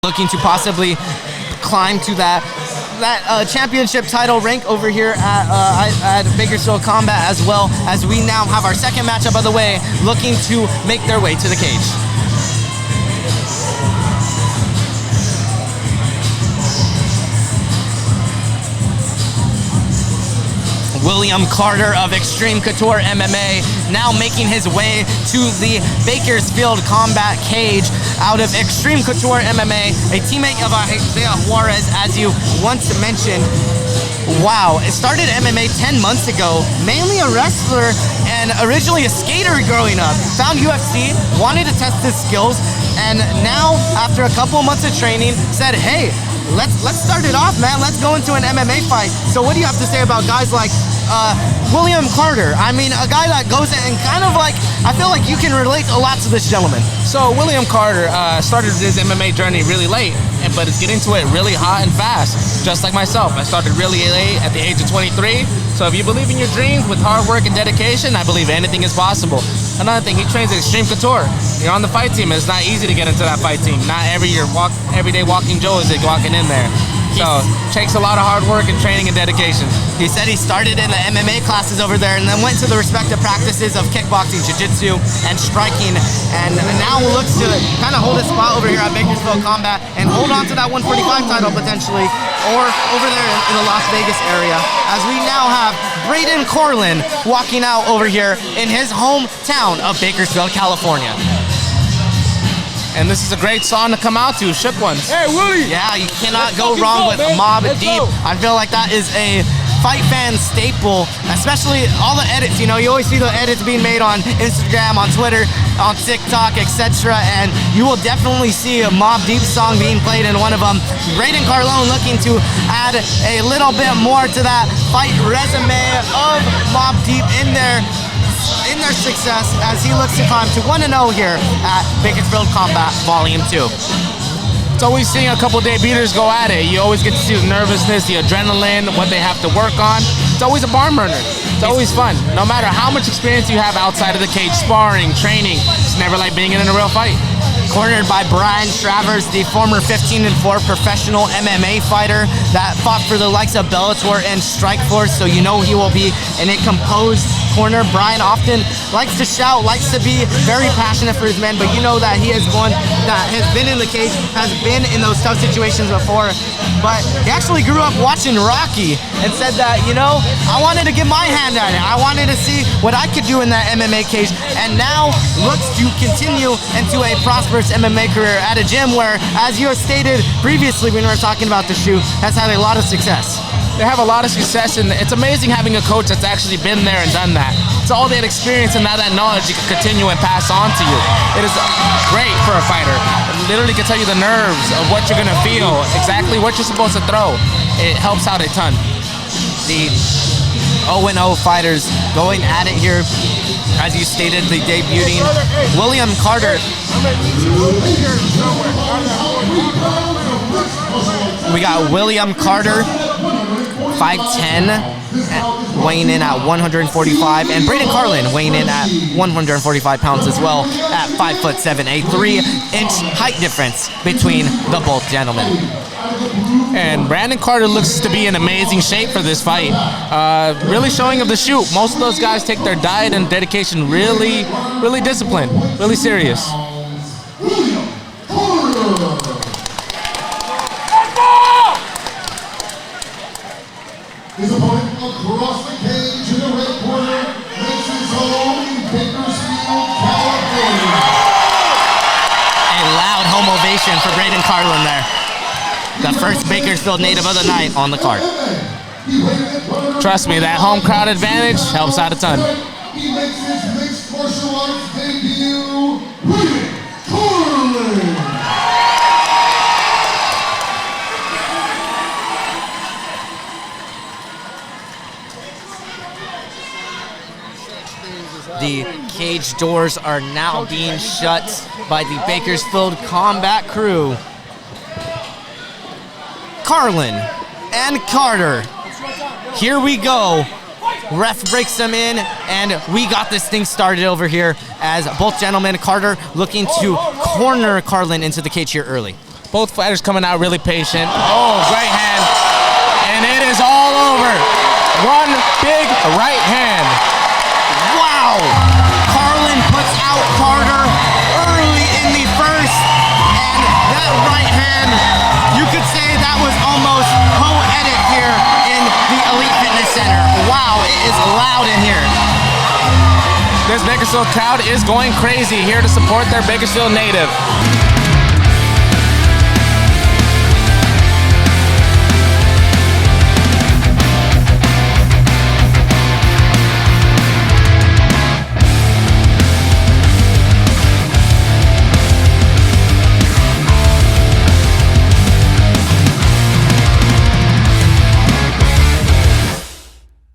looking to possibly climb to that championship title rank over here at Bakersfield Combat, as well as we now have our second matchup of the way, looking to make their way to the cage. William Carter of Extreme Couture MMA now making his way to the Bakersfield Combat cage out of Extreme Couture MMA, a teammate of Isaiah Juarez, as you once mentioned. Wow, it started MMA 10 months ago, mainly a wrestler and originally a skater growing up. Found UFC, wanted to test his skills, and now after a couple of months of training said, hey, let's start it off, man. Let's go into an MMA fight. So what do you have to say about guys like William Carter? I mean, a guy that goes in and kind of like, I feel like you can relate a lot to this gentleman. So William Carter started his MMA journey really late, but is getting to it really hot and fast, just like myself. I started really late at the age of 23. So if you believe in your dreams with hard work and dedication, I believe anything is possible. Another thing, he trains at Extreme Couture. You're on the fight team, and it's not easy to get into that fight team. Not everyday walking Joe is walking in there. So it takes a lot of hard work and training and dedication. He said he started in the MMA classes over there and then went to the respective practices of kickboxing, jiu-jitsu, and striking, and now looks to kind of hold his spot over here at Bakersfield Combat and hold on to that 145 title potentially, or over there in the Las Vegas area, as we now have Braydon Carlon walking out over here in his hometown of Bakersfield, California. And this is a great song to come out to, Shook Ones. Hey, Willie! Yeah, you cannot go wrong with Mob Deep. I feel like that is a fight fan staple, especially all the edits. You know, you always see the edits being made on Instagram, on Twitter, on TikTok, etc. And you will definitely see a Mob Deep song being played in one of them. Braydon Carlon looking to add a little bit more to that fight resume of Mob Deep in their success as he looks to climb to 1-0 here at Bakersfield Combat Volume 2. It's always seeing a couple day beaters go at it. You always get to see the nervousness, the adrenaline, what they have to work on. It's always a barn burner. It's always fun. No matter how much experience you have outside of the cage, sparring, training, it's never like being in a real fight. Cornered by Brian Travers, the former 15-4 professional MMA fighter that fought for the likes of Bellator and Strikeforce, so you know he will be in a composed corner. Brian often likes to shout, likes to be very passionate for his men, but you know that he is one that has been in the cage, has been in those tough situations before. But he actually grew up watching Rocky and said that, you know, I wanted to get my hand at it. I wanted to see what I could do in that MMA cage, and now looks to continue into a prosperous MMA career at a gym where, as you have stated previously when we were talking about the shoe, has had a lot of success. They have a lot of success, and it's amazing having a coach that's actually been there and done that. It's all that experience and now that knowledge you can continue and pass on to you. It is great for a fighter. It literally can tell you the nerves of what you're going to feel, exactly what you're supposed to throw. It helps out a ton. The 0-0 fighters going at it here. As you stated, the debuting William Carter. We got William Carter, 5'10", weighing in at 145, and Braydon Carlon weighing in at 145 pounds as well, at 5'7", a 3-inch height difference between the both gentlemen. And Braydon Carter looks to be in amazing shape for this fight. Really showing of the shoot. Most of those guys take their diet and dedication really, really disciplined, really serious. His opponent across the cage in the red corner makes his home in Bakersfield, California. A loud home ovation for Braydon Carlon there. The first Bakersfield native of the night on the card. Trust me, that home crowd advantage helps out a ton. He makes his mixed martial arts debut, Braydon Carlon. The cage doors are now being shut by the Bakersfield Combat crew. Carlon and Carter. Here we go. Ref breaks them in, and we got this thing started over here as both gentlemen, Carter looking to corner Carlon into the cage here early. Both fighters coming out really patient. Oh, right hand. And it is all over. One big right hand. Wow! Carlon puts out Carter early in the first, and that right hand, you could say that was almost poetic here in the Elite Fitness Center. Wow, it is loud in here. This Bakersfield crowd is going crazy here to support their Bakersfield native.